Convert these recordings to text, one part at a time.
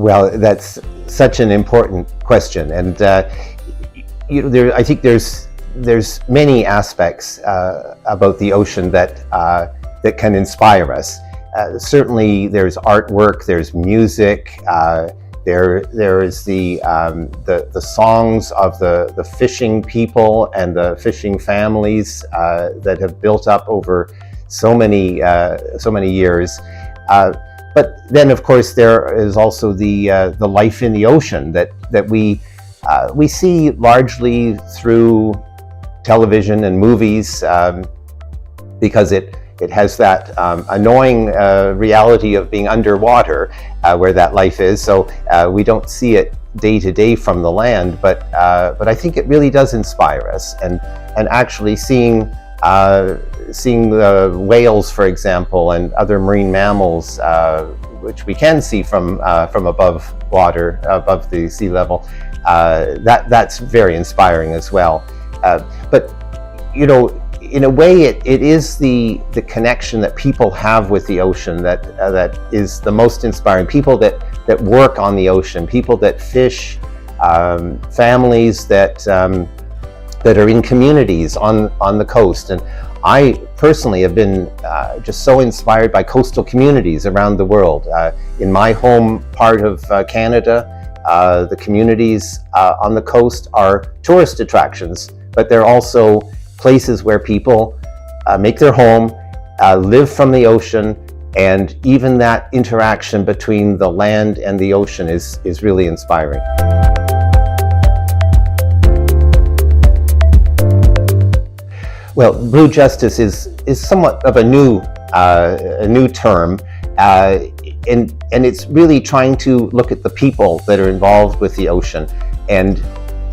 Well, that's such an important question, and I think there's many aspects about the ocean that can inspire us. Certainly, there's artwork, there's music, there is the songs of the fishing people and the fishing families that have built up over so many years. But then, of course, there is also the life in the ocean that we see largely through television and movies, because it has that annoying reality of being underwater, where that life is. So we don't see it day to day from the land, but I think it really does inspire us. And actually seeing the whales, for example, and other marine mammals, which we can see from above water, above the sea level, that's very inspiring as well. But in a way, it is the connection that people have with the ocean that is the most inspiring. People that work on the ocean, people that fish, families that are in communities on the coast. And I personally have been just so inspired by coastal communities around the world. In my home part of Canada, the communities on the coast are tourist attractions, but they're also places where people make their home, live from the ocean, and even that interaction between the land and the ocean is really inspiring. Well, blue justice is somewhat of a new term, and it's really trying to look at the people that are involved with the ocean. And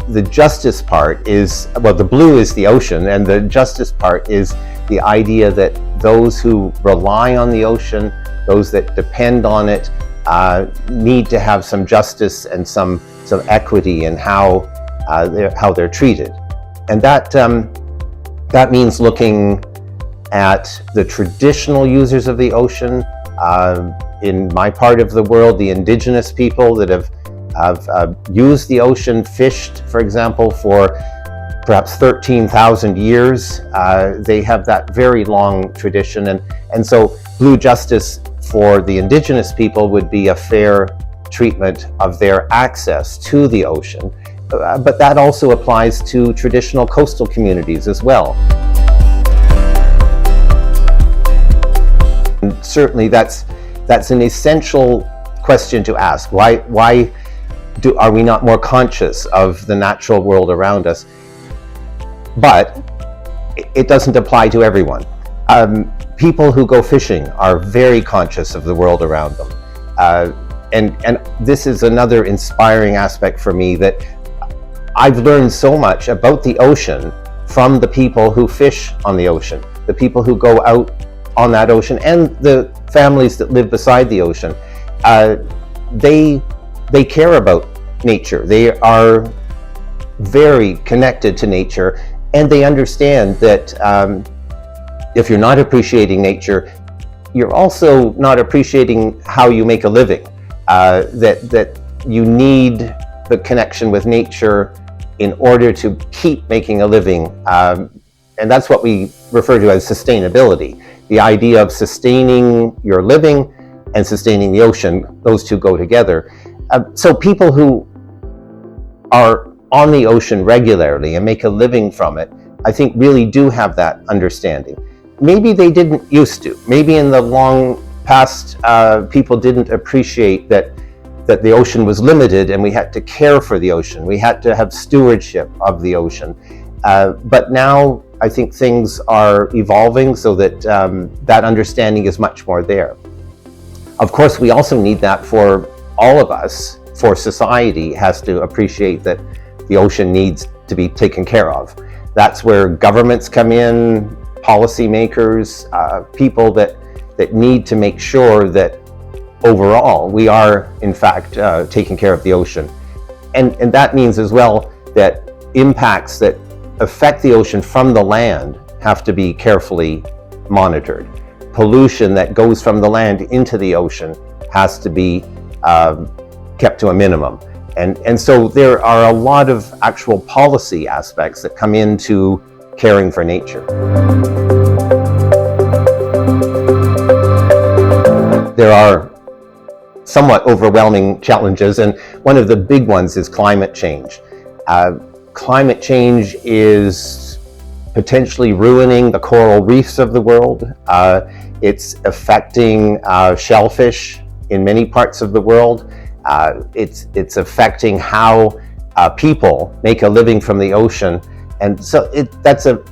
the justice part is, well, the blue is the ocean, and the justice part is the idea that those who rely on the ocean, those that depend on it, need to have some justice and some equity in how they're treated. And that means looking at the traditional users of the ocean. In my part of the world, the indigenous people that have used the ocean, fished, for example, for perhaps 13,000 years. They have that very long tradition, and so blue justice for the indigenous people would be a fair treatment of their access to the ocean. But that also applies to traditional coastal communities as well. And certainly that's an essential question to ask. Why are we not more conscious of the natural world around us? But it doesn't apply to everyone. People who go fishing are very conscious of the world around them. And this is another inspiring aspect for me, that I've learned so much about the ocean from the people who fish on the ocean, the people who go out on that ocean, and the families that live beside the ocean. They care about nature. They are very connected to nature, and they understand that if you're not appreciating nature, you're also not appreciating how you make a living. That you need the connection with nature in order to keep making a living. And that's what we refer to as sustainability. The idea of sustaining your living and sustaining the ocean, those two go together. So people who are on the ocean regularly and make a living from it, I think really do have that understanding. Maybe they didn't used to. Maybe in the long past, people didn't appreciate that the ocean was limited and we had to care for the ocean. We had to have stewardship of the ocean. But now I think things are evolving so that that understanding is much more there. Of course, we also need that for all of us. For society has to appreciate that the ocean needs to be taken care of. That's where governments come in, policymakers, people that need to make sure that overall we are in fact taking care of the ocean. And that means as well that impacts that affect the ocean from the land have to be carefully monitored. Pollution that goes from the land into the ocean has to be kept to a minimum. And so there are a lot of actual policy aspects that come into caring for nature. There are somewhat overwhelming challenges, and one of the big ones is climate change. Climate change is potentially ruining the coral reefs of the world. It's affecting shellfish in many parts of the world. It's affecting how people make a living from the ocean. And so that's a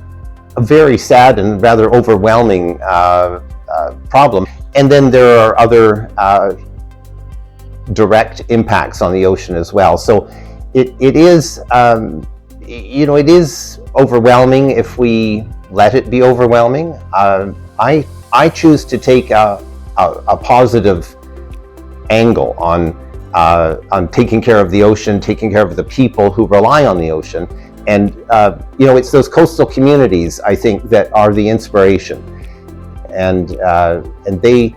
very sad and rather overwhelming problem. And then there are other direct impacts on the ocean as well. So it is, it is overwhelming if we let it be overwhelming. I choose to take a positive angle on taking care of the ocean, taking care of the people who rely on the ocean. And it's those coastal communities, I think, that are the inspiration. And they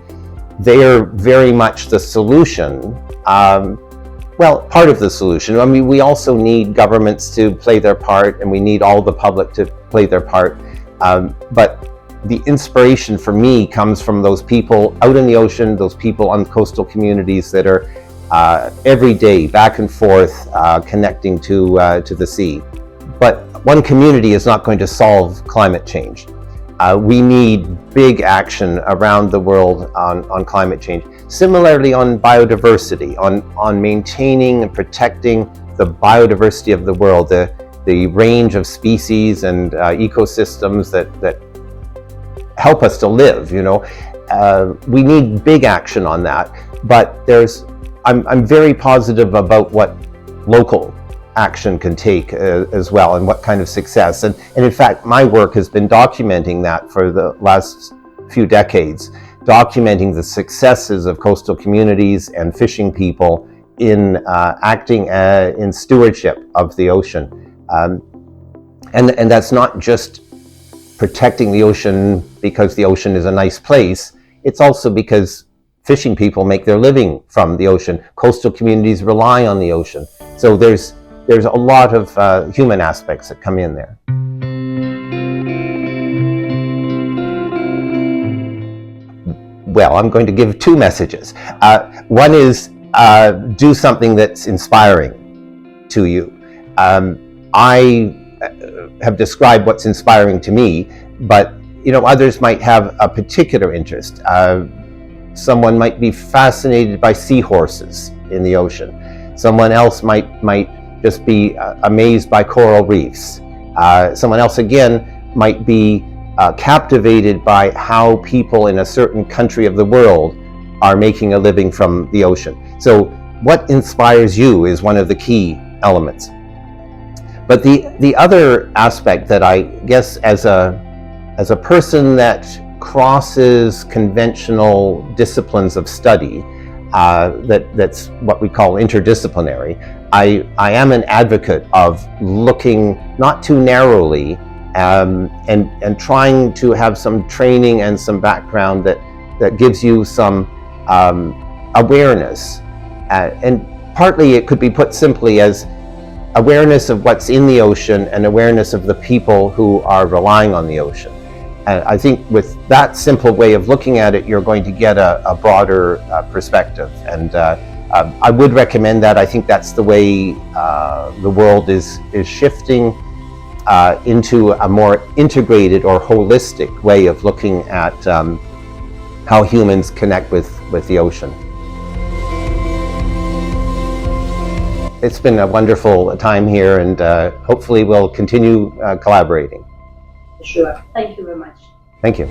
are very much the solution. Well, part of the solution. I mean, we also need governments to play their part, and we need all the public to play their part. But the inspiration for me comes from those people out in the ocean, those people on coastal communities that are every day back and forth connecting to the sea. But one community is not going to solve climate change. We need big action around the world on climate change. Similarly on biodiversity, on maintaining and protecting the biodiversity of the world, the range of species and ecosystems that help us to live, we need big action on that. But I'm very positive about what local action can take as well, and what kind of success. And in fact, my work has been documenting that for the last few decades, documenting the successes of coastal communities and fishing people in acting in stewardship of the ocean. And that's not just protecting the ocean because the ocean is a nice place. It's also because fishing people make their living from the ocean. Coastal communities rely on the ocean. So there's a lot of human aspects that come in there. Well, I'm going to give two messages. One is do something that's inspiring to you. I have described what's inspiring to me, but others might have a particular interest. Someone might be fascinated by seahorses in the ocean. Someone else might just be amazed by coral reefs. Someone else again might be captivated by how people in a certain country of the world are making a living from the ocean. So what inspires you is one of the key elements. But the other aspect that I guess as a person that crosses conventional disciplines of study, that's what we call interdisciplinary, I am an advocate of looking not too narrowly and trying to have some training and some background that gives you some awareness. And partly it could be put simply as awareness of what's in the ocean and awareness of the people who are relying on the ocean. And I think with that simple way of looking at it, you're going to get a broader perspective. And I would recommend that. I think that's the way the world is shifting into a more integrated or holistic way of looking at how humans connect with the ocean. It's been a wonderful time here, and hopefully we'll continue collaborating. Sure. Thank you very much. Thank you.